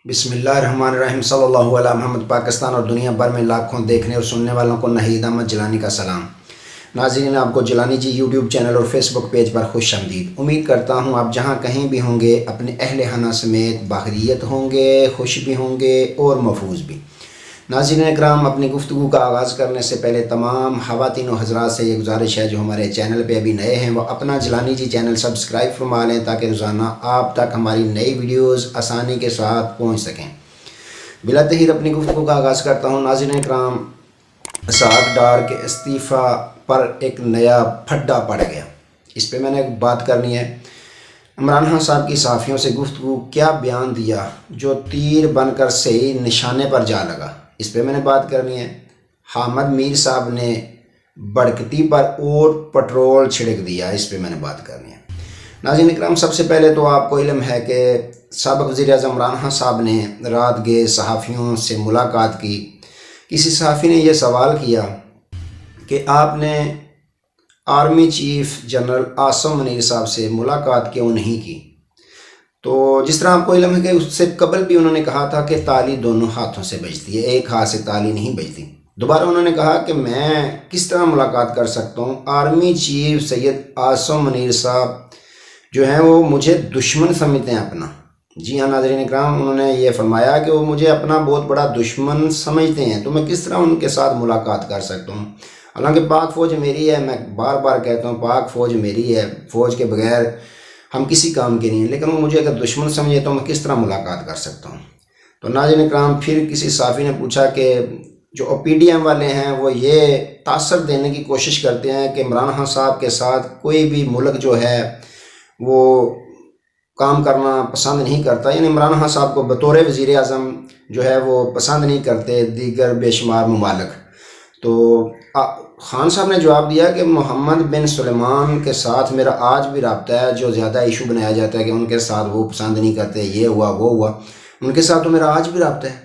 بسم اللہ الرحمن الرحیم صلی اللہ علیہ محمد۔ پاکستان اور دنیا بھر میں لاکھوں دیکھنے اور سننے والوں کو نہید احمد جیلانی کا سلام۔ ناظرین، آپ کو جیلانی جی یوٹیوب چینل اور فیس بک پیج پر خوش آمدید۔ امید کرتا ہوں آپ جہاں کہیں بھی ہوں گے اپنے اہل خانہ سمیت باخیریت ہوں گے، خوش بھی ہوں گے اور محفوظ بھی۔ ناظرین اکرام، اپنی گفتگو کا آغاز کرنے سے پہلے تمام خواتین و حضرات سے یہ گزارش ہے جو ہمارے چینل پہ ابھی نئے ہیں وہ اپنا جیلانی جی چینل سبسکرائب فرما لیں تاکہ روزانہ آپ تک ہماری نئی ویڈیوز آسانی کے ساتھ پہنچ سکیں۔ بلا تحیر اپنی گفتگو کا آغاز کرتا ہوں۔ ناظرین اکرام، اسحاق ڈار کے استعفیٰ پر ایک نیا پھڈا پڑ گیا، اس پہ میں نے ایک بات کرنی ہے۔ عمران خان صاحب کی صحافیوں سے گفتگو، کیا بیان دیا جو تیر بن کر صحیح نشانے پر جا لگا، اس پہ میں نے بات کرنی ہے۔ حامد میر صاحب نے بڑکتی پر اور پٹرول چھڑک دیا، اس پہ میں نے بات کرنی ہے۔ ناظرین اکرام، سب سے پہلے تو آپ کو علم ہے کہ سابق وزیر اعظم عمران خان صاحب نے رات گئے صحافیوں سے ملاقات کی۔ کسی صحافی نے یہ سوال کیا کہ آپ نے army chief general Asim Munir صاحب سے ملاقات کیوں نہیں کی؟ تو جس طرح آپ کو علم ہے کہ اس سے قبل بھی انہوں نے کہا تھا کہ تالی دونوں ہاتھوں سے بجتی ہے، ایک ہاتھ سے تالی نہیں بجتی۔ دوبارہ انہوں نے کہا کہ میں کس طرح ملاقات کر سکتا ہوں، آرمی چیف سید عاصم منیر صاحب جو ہیں وہ مجھے دشمن سمجھتے ہیں اپنا۔ جی ہاں ناظرین اکرام، انہوں نے یہ فرمایا کہ وہ مجھے اپنا بہت بڑا دشمن سمجھتے ہیں، تو میں کس طرح ان کے ساتھ ملاقات کر سکتا ہوں؟ حالانکہ پاک فوج میری ہے، میں بار بار کہتا ہوں پاک فوج میری ہے، فوج کے بغیر ہم کسی کام کے نہیں ہیں، لیکن وہ مجھے اگر دشمن سمجھے تو میں کس طرح ملاقات کر سکتا ہوں؟ تو ناظرین اکرام، پھر کسی صحافی نے پوچھا کہ جو پی ڈی ایم والے ہیں وہ یہ تاثر دینے کی کوشش کرتے ہیں کہ عمران خان صاحب کے ساتھ کوئی بھی ملک جو ہے وہ کام کرنا پسند نہیں کرتا، یعنی عمران خان صاحب کو بطور وزیر اعظم جو ہے وہ پسند نہیں کرتے دیگر بے شمار ممالک۔ تو خان صاحب نے جواب دیا کہ محمد بن سلمان کے ساتھ میرا آج بھی رابطہ ہے، جو زیادہ ایشو بنایا جاتا ہے کہ ان کے ساتھ وہ پسند نہیں کرتے، یہ ہوا وہ ہوا، ان کے ساتھ تو میرا آج بھی رابطہ ہے۔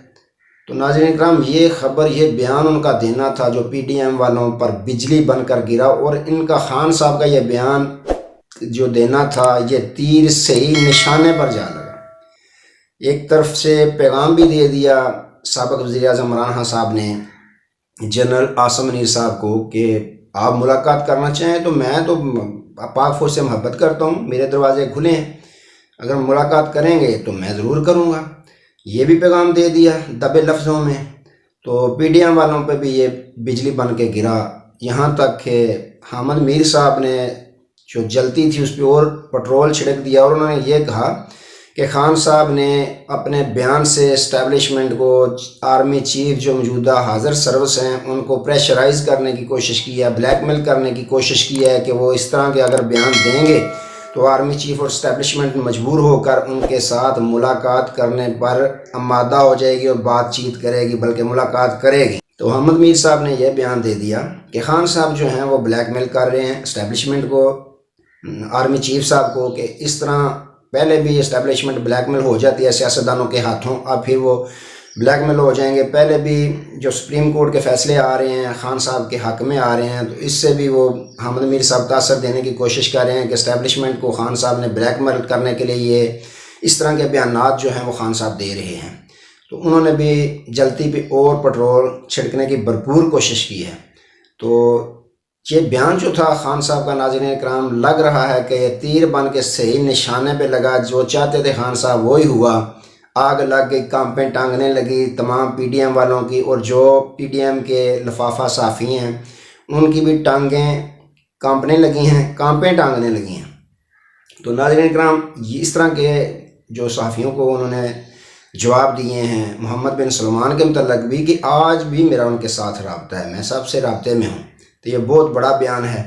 تو ناظرین اکرام، یہ خبر، یہ بیان ان کا دینا تھا جو پی ڈی ایم والوں پر بجلی بن کر گرا، اور ان کا خان صاحب کا یہ بیان جو دینا تھا یہ تیر صحیح نشانے پر جا لگا۔ ایک طرف سے پیغام بھی دے دیا سابق وزیر اعظم عمران خان صاحب نے جنرل عاصم منیر صاحب کو کہ آپ ملاقات کرنا چاہیں تو میں تو پاک فوج سے محبت کرتا ہوں، میرے دروازے کھلے ہیں، اگر ملاقات کریں گے تو میں ضرور کروں گا۔ یہ بھی پیغام دے دیا دبے لفظوں میں۔ تو پی ڈی ایم والوں پہ بھی یہ بجلی بن کے گرا، یہاں تک کہ حامد میر صاحب نے جو جلتی تھی اس پہ اور پٹرول چھڑک دیا، اور انہوں نے یہ کہا کہ خان صاحب نے اپنے بیان سے اسٹیبلشمنٹ کو، آرمی چیف جو موجودہ حاضر سروس ہیں ان کو پریشرائز کرنے کی کوشش کی ہے، بلیک میل کرنے کی کوشش کی ہے کہ وہ اس طرح کے اگر بیان دیں گے تو آرمی چیف اور اسٹیبلشمنٹ مجبور ہو کر ان کے ساتھ ملاقات کرنے پر آمادہ ہو جائے گی اور بات چیت کرے گی، بلکہ ملاقات کرے گی۔ تو حامد میر صاحب نے یہ بیان دے دیا کہ خان صاحب جو ہیں وہ بلیک میل کر رہے ہیں اسٹیبلشمنٹ کو، آرمی چیف صاحب کو، کہ اس طرح پہلے بھی اسٹیبلشمنٹ بلیک میل ہو جاتی ہے سیاستدانوں کے ہاتھوں، اب پھر وہ بلیک میل ہو جائیں گے۔ پہلے بھی جو سپریم کورٹ کے فیصلے آ رہے ہیں خان صاحب کے حق میں آ رہے ہیں، تو اس سے بھی وہ حامد میر صاحب تاثر دینے کی کوشش کر رہے ہیں کہ اسٹیبلشمنٹ کو خان صاحب نے بلیک میل کرنے کے لیے یہ اس طرح کے بیانات جو ہیں وہ خان صاحب دے رہے ہیں۔ تو انہوں نے بھی جلتی پہ اور پٹرول چھڑکنے کی بھرپور کوشش کی ہے۔ تو یہ بیان جو تھا خان صاحب کا، ناظرین اکرام، لگ رہا ہے کہ یہ تیر بن کے صحیح نشانے پہ لگا، جو چاہتے تھے خان صاحب وہی ہوا۔ آگ لگ گئی، کانپیں ٹانگنے لگی تمام پی ڈی ایم والوں کی، اور جو پی ڈی ایم کے لفافہ صحافی ہیں ان کی بھی ٹانگیں کانپنے لگی ہیں، کانپیں ٹانگنے لگی ہیں۔ تو ناظرین اکرام، اس طرح کے جو صحافیوں کو انہوں نے جواب دیے ہیں محمد بن سلمان کے متعلق بھی کہ آج بھی میرا ان کے ساتھ رابطہ ہے، میں سب سے رابطے میں ہوں۔ تو یہ بہت بڑا بیان ہے۔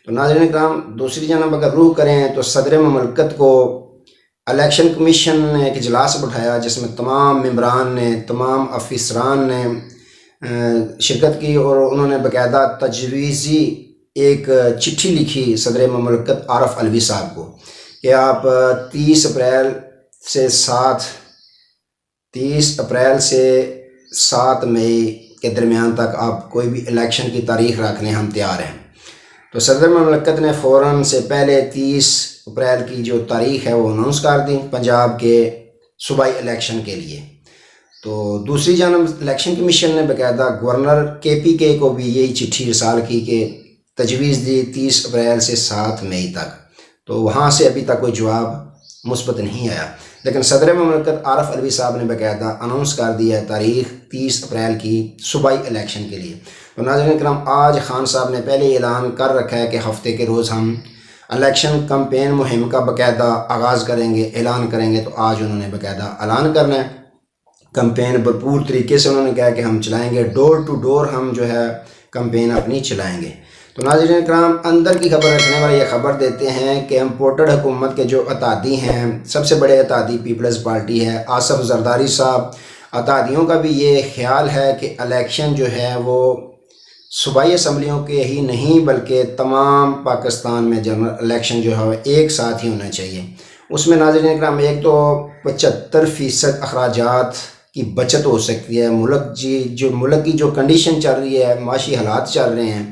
تو ناظرین اکرام، دوسری جانب اگر رخ کریں تو صدر مملکت کو الیکشن کمیشن نے ایک اجلاس بٹھایا جس میں تمام ممبران نے، تمام افسران نے شرکت کی، اور انہوں نے باقاعدہ تجویزی ایک چٹھی لکھی صدر مملکت عارف علوی صاحب کو کہ آپ 30 اپریل سے 7 مئی کے درمیان تک آپ کوئی بھی الیکشن کی تاریخ رکھ لیں، ہم تیار ہیں۔ تو صدر مملکت نے فوراً سے پہلے 30 اپریل کی جو تاریخ ہے وہ اناؤنس کر دی پنجاب کے صوبائی الیکشن کے لیے۔ تو دوسری جانب الیکشن کمیشن نے باقاعدہ گورنر KPK کو بھی یہی چٹھی ارسال کی کہ تجویز دی 30 اپریل سے 7 مئی تک، تو وہاں سے ابھی تک کوئی جواب مثبت نہیں آیا، لیکن صدر مملکت عارف علوی صاحب نے باقاعدہ اناؤنس کر دیا ہے تاریخ 30 اپریل کی صوبائی الیکشن کے لیے۔ تو ناظرین کرام، آج خان صاحب نے پہلے اعلان کر رکھا ہے کہ ہفتے کے روز ہم الیکشن کمپین مہم کا باقاعدہ آغاز کریں گے، اعلان کریں گے۔ تو آج انہوں نے باقاعدہ اعلان کرنا ہے، کمپین بھرپور طریقے سے انہوں نے کہا کہ ہم چلائیں گے، ڈور ٹو ڈور ہم جو ہے کمپین اپنی چلائیں گے۔ تو ناظرین کرام، اندر کی خبر رکھنے والے یہ خبر دیتے ہیں کہ امپورٹڈ حکومت کے جو اتحادی ہیں، سب سے بڑے اتحادی پیپلز پارٹی ہے، آصف زرداری صاحب، اتحادیوں کا بھی یہ خیال ہے کہ الیکشن جو ہے وہ صوبائی اسمبلیوں کے ہی نہیں بلکہ تمام پاکستان میں جنرل الیکشن جو ہے ایک ساتھ ہی ہونا چاہیے۔ اس میں ناظرین کرام ایک تو 75% اخراجات کی بچت ہو سکتی ہے۔ ملک کی جو کنڈیشن چل رہی ہے، معاشی حالات چل رہے ہیں،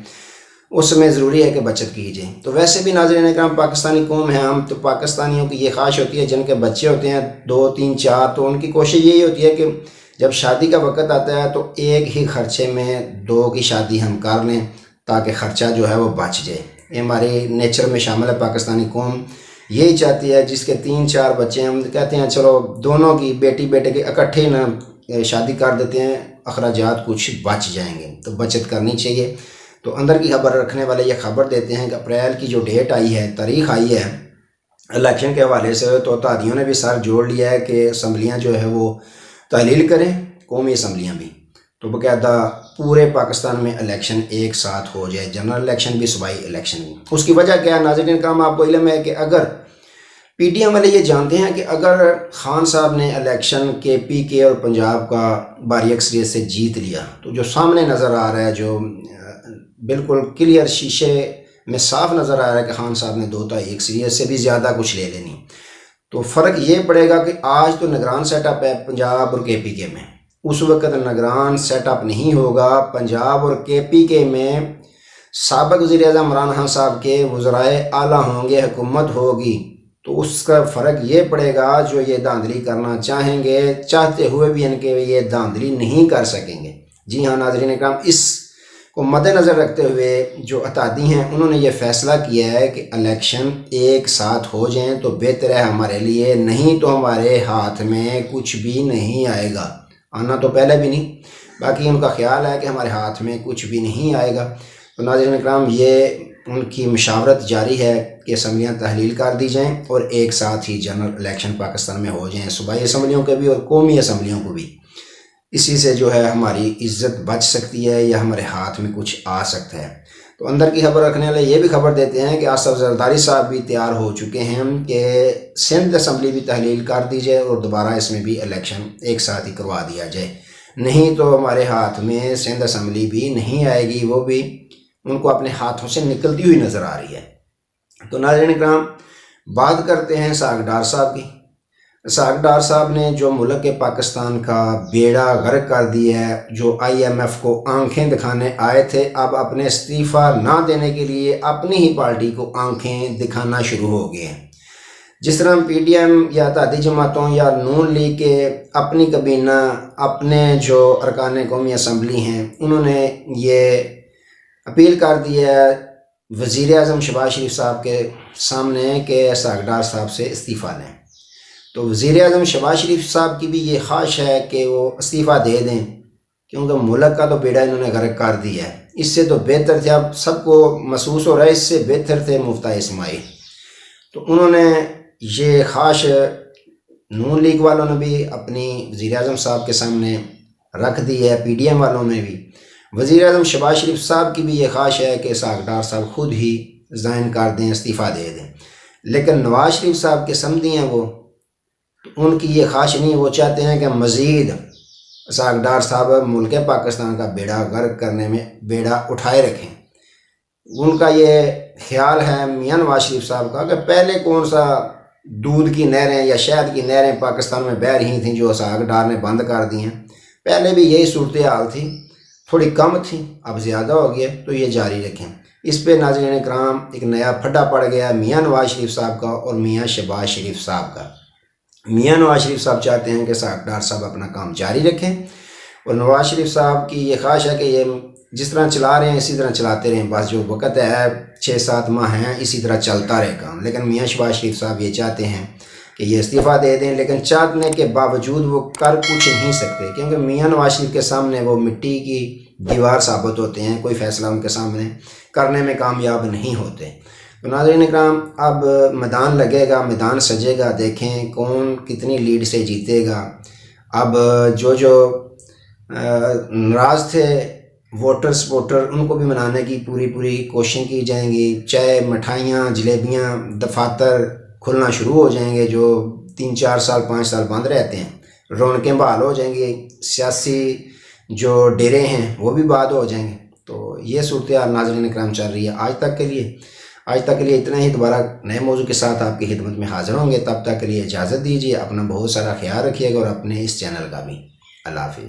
اس میں ضروری ہے کہ بچت کی جائے۔ تو ویسے بھی ناظرین کرام، پاکستانی قوم ہے ہم، تو پاکستانیوں کی یہ خواہش ہوتی ہے جن کے بچے ہوتے ہیں 2 3 4، تو ان کی کوشش یہی ہوتی ہے کہ جب شادی کا وقت آتا ہے تو ایک ہی خرچے میں 2 کی شادی ہم کر لیں تاکہ خرچہ جو ہے وہ بچ جائے۔ یہ ہماری نیچر میں شامل ہے، پاکستانی قوم یہی چاہتی ہے۔ جس کے 3 4 بچے ہیں ہم کہتے ہیں چلو دونوں کی، بیٹی بیٹے کے اکٹھے نہ شادی کر دیتے ہیں، اخراجات کچھ بچ جائیں گے، تو بچت کرنی چاہیے۔ تو اندر کی خبر رکھنے والے یہ خبر دیتے ہیں کہ اپریل کی جو ڈیٹ آئی ہے، تاریخ آئی ہے الیکشن کے حوالے سے، تو اتحادیوں نے بھی سر جوڑ لیا ہے کہ اسمبلیاں جو ہے وہ تحلیل کریں، قومی اسمبلیاں بھی، تو باقاعدہ پورے پاکستان میں الیکشن ایک ساتھ ہو جائے، جنرل الیکشن بھی صوبائی الیکشن بھی۔ اس کی وجہ کیا ہے ناظرین کرام، آپ کو علم ہے کہ اگر PTM والے یہ جانتے ہیں کہ اگر خان صاحب نے الیکشن KPK اور پنجاب کا بھاری اکثریت سے جیت لیا، تو جو سامنے نظر آ رہا ہے، جو بالکل کلیئر شیشے میں صاف نظر آ رہا ہے کہ خان صاحب نے 2 تہائی اکثریت سے بھی زیادہ کچھ لے لینی، تو فرق یہ پڑے گا کہ آج تو نگران سیٹ اپ ہے پنجاب اور KPK میں، اس وقت نگران سیٹ اپ نہیں ہوگا۔ پنجاب اور KPK میں سابق وزیر اعظم عمران خان صاحب کے وزرائے اعلیٰ ہوں گے، حکومت ہوگی، تو اس کا فرق یہ پڑے گا جو یہ دھاندلی کرنا چاہیں گے، چاہتے ہوئے بھی ان کے یہ دھاندلی نہیں کر سکیں گے۔ جی ہاں ناظرین کرام، اس کو مد نظر رکھتے ہوئے جو اتحادی ہیں انہوں نے یہ فیصلہ کیا ہے کہ الیکشن ایک ساتھ ہو جائیں تو بہتر ہے ہمارے لیے، نہیں تو ہمارے ہاتھ میں کچھ بھی نہیں آئے گا، آنا تو پہلے بھی نہیں، باقی ان کا خیال ہے کہ ہمارے ہاتھ میں کچھ بھی نہیں آئے گا۔ تو ناظرین اکرام، یہ ان کی مشاورت جاری ہے کہ اسمبلیاں تحلیل کر دی جائیں اور ایک ساتھ ہی جنرل الیکشن پاکستان میں ہو جائیں، صوبائی اسمبلیوں کے بھی اور قومی اسمبلیوں کو بھی۔ اسی سے جو ہے ہماری عزت بچ سکتی ہے یا ہمارے ہاتھ میں کچھ آ سکتا ہے۔ تو اندر کی خبر رکھنے والے یہ بھی خبر دیتے ہیں کہ آصف زرداری صاحب بھی تیار ہو چکے ہیں کہ سندھ اسمبلی بھی تحلیل کر دی جائے اور دوبارہ اس میں بھی الیکشن ایک ساتھ ہی کروا دیا جائے، نہیں تو ہمارے ہاتھ میں سندھ اسمبلی بھی نہیں آئے گی، وہ بھی ان کو اپنے ہاتھوں سے نکلتی ہوئی نظر آ رہی ہے۔ تو ناظرین اکرام، بات کرتے ہیں اسحاق ڈار صاحب کی۔ اسحاق ڈار صاحب نے جو ملک کے پاکستان کا بیڑا غرق کر دیا ہے، جو IMF کو آنکھیں دکھانے آئے تھے، اب اپنے استعفیٰ نہ دینے کے لیے اپنی ہی پارٹی کو آنکھیں دکھانا شروع ہو گئے ہیں۔ جس طرح PDM یا اتحادی جماعتوں یا نون لیگ کے اپنی کابینہ، اپنے جو ارکان قومی اسمبلی ہیں، انہوں نے یہ اپیل کر دی ہے وزیر اعظم شہباز شریف صاحب کے سامنے کہ اسحاق ڈار صاحب سے استعفیٰ لیں۔ تو وزیر اعظم شہباز شریف صاحب کی بھی یہ خواہش ہے کہ وہ استعفیٰ دے دیں، کیونکہ ملک کا تو بیڑا انہوں نے غرق کر دیا ہے۔ اس سے تو بہتر تھے، اب سب کو محسوس ہو رہا ہے، اس سے بہتر تھے مفتاح اسماعیل۔ تو انہوں نے یہ خواہش نون لیگ والوں نے بھی اپنی وزیر اعظم صاحب کے سامنے رکھ دی ہے، PDM والوں نے بھی۔ وزیر اعظم شہباز شریف صاحب کی بھی یہ خواہش ہے کہ اسحاق ڈار صاحب خود ہی ریزائن کر دیں، استعفیٰ دے دیں، لیکن نواز شریف صاحب کے سمدھی ہیں وہ، ان کی یہ خواہش نہیں، وہ چاہتے ہیں کہ مزید اسحاق ڈار صاحب ملک پاکستان کا بیڑا غرق کرنے میں بیڑا اٹھائے رکھیں۔ ان کا یہ خیال ہے میاں نواز شریف صاحب کا کہ پہلے کون سا دودھ کی نہریں یا شہد کی نہریں پاکستان میں بہہ رہی تھیں جو اسحاق ڈار نے بند کر دی ہیں، پہلے بھی یہی صورتحال تھی، تھوڑی کم تھی، اب زیادہ ہو گیا، تو یہ جاری رکھیں۔ اس پہ ناظرین کرام ایک نیا پھڈا پڑ گیا میاں نواز شریف صاحب کا اور میاں شہباز شریف صاحب کا۔ میاں نواز شریف صاحب چاہتے ہیں کہ ڈاکٹر صاحب اپنا کام جاری رکھیں، اور نواز شریف صاحب کی یہ خواہش ہے کہ یہ جس طرح چلا رہے ہیں اسی طرح چلاتے رہیں، بس جو وقت ہے 6-7 ماہ ہیں اسی طرح چلتا رہے کام۔ لیکن میاں شہباز شریف صاحب یہ چاہتے ہیں کہ یہ استعفیٰ دے دیں، لیکن چاہنے کے باوجود وہ کر کچھ نہیں سکتے، کیونکہ میاں نواز شریف کے سامنے وہ مٹی کی دیوار ثابت ہوتے ہیں، کوئی فیصلہ ان کے سامنے کرنے میں کامیاب نہیں ہوتے۔ تو ناظرین اکرام، اب میدان لگے گا، میدان سجے گا، دیکھیں کون کتنی لیڈ سے جیتے گا۔ اب جو ناراض تھے ووٹر سپورٹر، ان کو بھی منانے کی پوری کوششیں کی جائیں گی، چائے مٹھائیاں جلیبیاں دفاتر کھلنا شروع ہو جائیں گے، جو 3-4 سال 5 سال بند رہتے ہیں رونقیں بحال ہو جائیں گی، سیاسی جو ڈیرے ہیں وہ بھی بحال ہو جائیں گے۔ تو یہ صورتحال ناظرین اکرام چل رہی ہے آج تک کے لیے اتنا ہی۔ دوبارہ نئے موضوع کے ساتھ آپ کی خدمت میں حاضر ہوں گے، تب تک کے لیے اجازت دیجیے، اپنا بہت سارا خیال رکھیے گا اور اپنے اس چینل کا بھی۔ اللہ حافظ۔